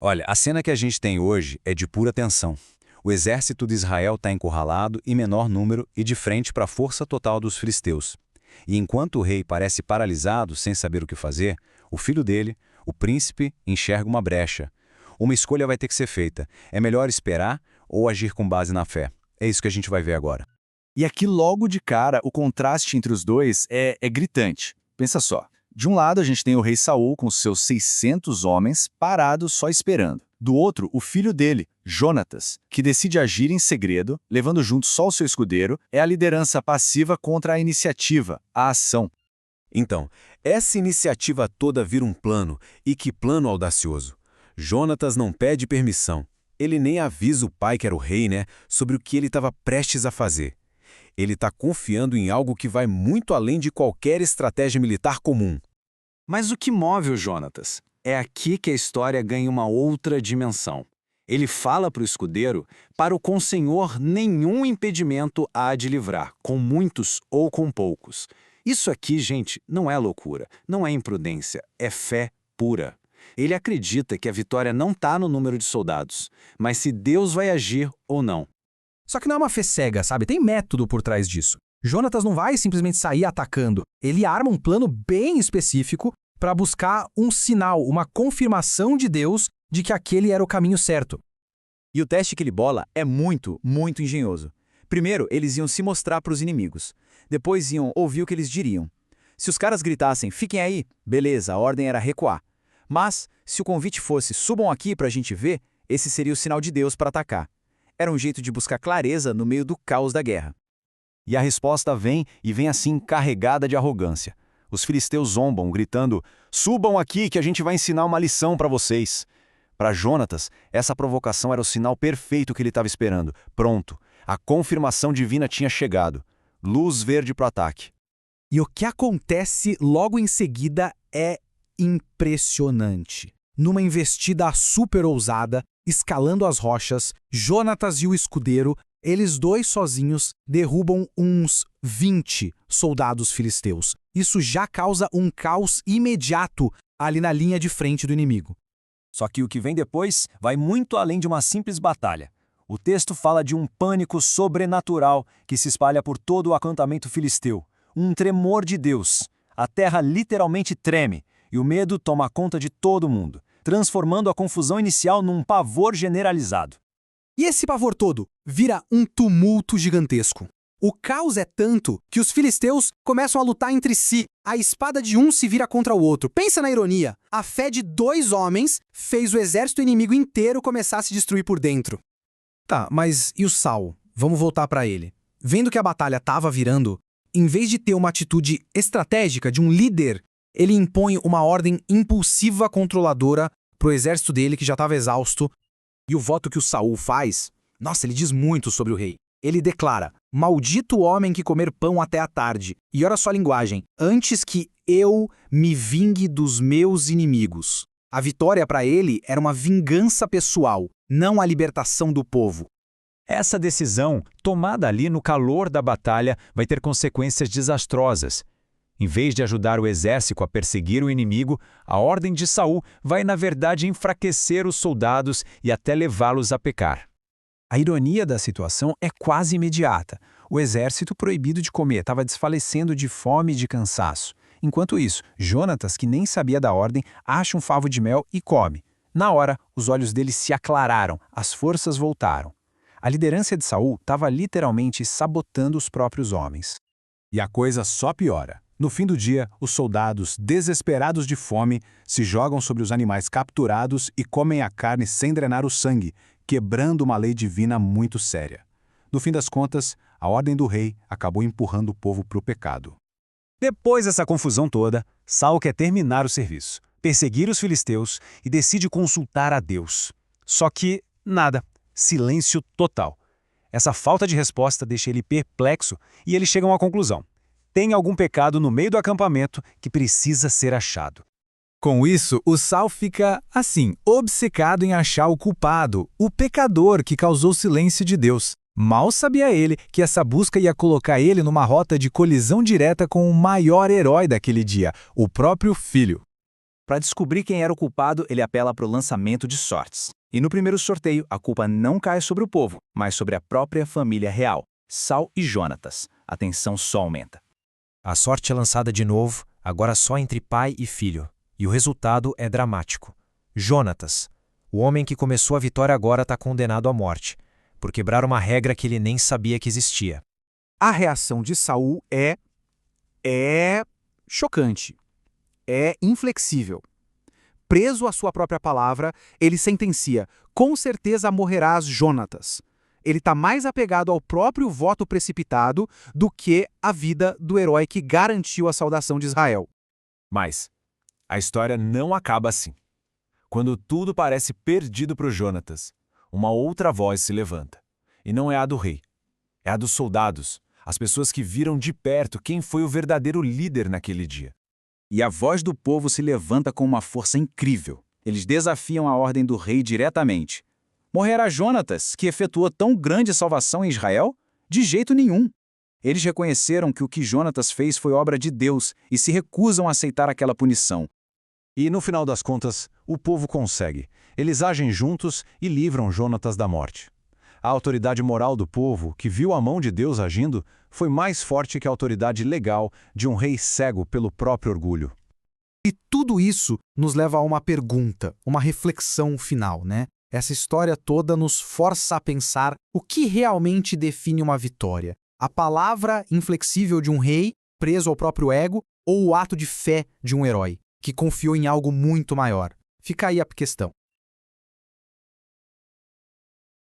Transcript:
Olha, a cena que a gente tem hoje é de pura tensão. O exército de Israel está encurralado em menor número e de frente para a força total dos filisteus. E enquanto o rei parece paralisado, sem saber o que fazer, o filho dele, o príncipe, enxerga uma brecha. Uma escolha vai ter que ser feita. É melhor esperar ou agir com base na fé? É isso que a gente vai ver agora. E aqui logo de cara, o contraste entre os dois é gritante. Pensa só. De um lado, a gente tem o rei Saul com seus 600 homens parados só esperando. Do outro, o filho dele, Jonatas, que decide agir em segredo, levando junto só o seu escudeiro, é a liderança passiva contra a iniciativa, a ação. Então, essa iniciativa toda vira um plano, e que plano audacioso. Jonatas não pede permissão. Ele nem avisa o pai, que era o rei, sobre o que ele estava prestes a fazer. Ele está confiando em algo que vai muito além de qualquer estratégia militar comum. Mas o que move o Jonatas? É aqui que a história ganha uma outra dimensão. Ele fala para o escudeiro, para o Consenhor nenhum impedimento há de livrar, com muitos ou com poucos. Isso aqui, gente, não é loucura, não é imprudência, é fé pura. Ele acredita que a vitória não está no número de soldados, mas se Deus vai agir ou não. Só que não é uma fé cega, sabe? Tem método por trás disso. Jonatas não vai simplesmente sair atacando. Ele arma um plano bem específico para buscar um sinal, uma confirmação de Deus de que aquele era o caminho certo. E o teste que ele bola é muito, muito engenhoso. Primeiro, eles iam se mostrar para os inimigos. Depois iam ouvir o que eles diriam. Se os caras gritassem, fiquem aí, beleza, a ordem era recuar. Mas, se o convite fosse, subam aqui para a gente ver, esse seria o sinal de Deus para atacar. Era um jeito de buscar clareza no meio do caos da guerra. E a resposta vem, e vem assim carregada de arrogância. Os filisteus zombam, gritando, subam aqui que a gente vai ensinar uma lição para vocês. Para Jonatas, essa provocação era o sinal perfeito que ele estava esperando. Pronto, a confirmação divina tinha chegado. Luz verde para o ataque. E o que acontece logo em seguida é impressionante. Numa investida super ousada, escalando as rochas, Jonatas e o escudeiro, eles dois sozinhos derrubam uns 20 soldados filisteus. Isso já causa um caos imediato ali na linha de frente do inimigo. Só que o que vem depois vai muito além de uma simples batalha. O texto fala de um pânico sobrenatural que se espalha por todo o acampamento filisteu. Um tremor de Deus. A terra literalmente treme e o medo toma conta de todo mundo, transformando a confusão inicial num pavor generalizado. E esse pavor todo vira um tumulto gigantesco. O caos é tanto que os filisteus começam a lutar entre si. A espada de um se vira contra o outro. Pensa na ironia. A fé de dois homens fez o exército inimigo inteiro começar a se destruir por dentro. Tá, mas e o Saul? Vamos voltar para ele. Vendo que a batalha estava virando, em vez de ter uma atitude estratégica de um líder, ele impõe uma ordem impulsiva controladora pro exército dele que já estava exausto. E o voto que o Saul faz, nossa, ele diz muito sobre o rei. Ele declara, maldito o homem que comer pão até a tarde. E olha só a linguagem, antes que eu me vingue dos meus inimigos. A vitória para ele era uma vingança pessoal, não a libertação do povo. Essa decisão, tomada ali no calor da batalha, vai ter consequências desastrosas. Em vez de ajudar o exército a perseguir o inimigo, a ordem de Saul vai, na verdade, enfraquecer os soldados e até levá-los a pecar. A ironia da situação é quase imediata. O exército proibido de comer estava desfalecendo de fome e de cansaço. Enquanto isso, Jonatas, que nem sabia da ordem, acha um favo de mel e come. Na hora, os olhos dele se aclararam, as forças voltaram. A liderança de Saul estava literalmente sabotando os próprios homens. E a coisa só piora. No fim do dia, os soldados, desesperados de fome, se jogam sobre os animais capturados e comem a carne sem drenar o sangue, quebrando uma lei divina muito séria. No fim das contas, a ordem do rei acabou empurrando o povo para o pecado. Depois dessa confusão toda, Saul quer terminar o serviço, perseguir os filisteus e decide consultar a Deus. Só que, nada. Silêncio total. Essa falta de resposta deixa ele perplexo e ele chega a uma conclusão. Tem algum pecado no meio do acampamento que precisa ser achado. Com isso, o Saul fica, assim, obcecado em achar o culpado, o pecador que causou o silêncio de Deus. Mal sabia ele que essa busca ia colocar ele numa rota de colisão direta com o maior herói daquele dia, o próprio filho. Para descobrir quem era o culpado, ele apela para o lançamento de sortes. E no primeiro sorteio, a culpa não cai sobre o povo, mas sobre a própria família real, Saul e Jonatas. A tensão só aumenta. A sorte é lançada de novo, agora só entre pai e filho. E o resultado é dramático. Jonatas, o homem que começou a vitória agora está condenado à morte, por quebrar uma regra que ele nem sabia que existia. A reação de Saul é chocante. É inflexível. Preso à sua própria palavra, ele sentencia: com certeza morrerás, Jonatas. Ele está mais apegado ao próprio voto precipitado do que à vida do herói que garantiu a saudação de Israel. Mas a história não acaba assim. Quando tudo parece perdido para o Jonatas, uma outra voz se levanta. E não é a do rei. É a dos soldados, as pessoas que viram de perto quem foi o verdadeiro líder naquele dia. E a voz do povo se levanta com uma força incrível. Eles desafiam a ordem do rei diretamente. Morrerá Jonatas, que efetuou tão grande salvação em Israel? De jeito nenhum. Eles reconheceram que o que Jonatas fez foi obra de Deus e se recusam a aceitar aquela punição. E, no final das contas, o povo consegue. Eles agem juntos e livram Jonatas da morte. A autoridade moral do povo, que viu a mão de Deus agindo, foi mais forte que a autoridade legal de um rei cego pelo próprio orgulho. E tudo isso nos leva a uma pergunta, uma reflexão final, né? Essa história toda nos força a pensar o que realmente define uma vitória. A palavra inflexível de um rei, preso ao próprio ego, ou o ato de fé de um herói, que confiou em algo muito maior? Fica aí a questão.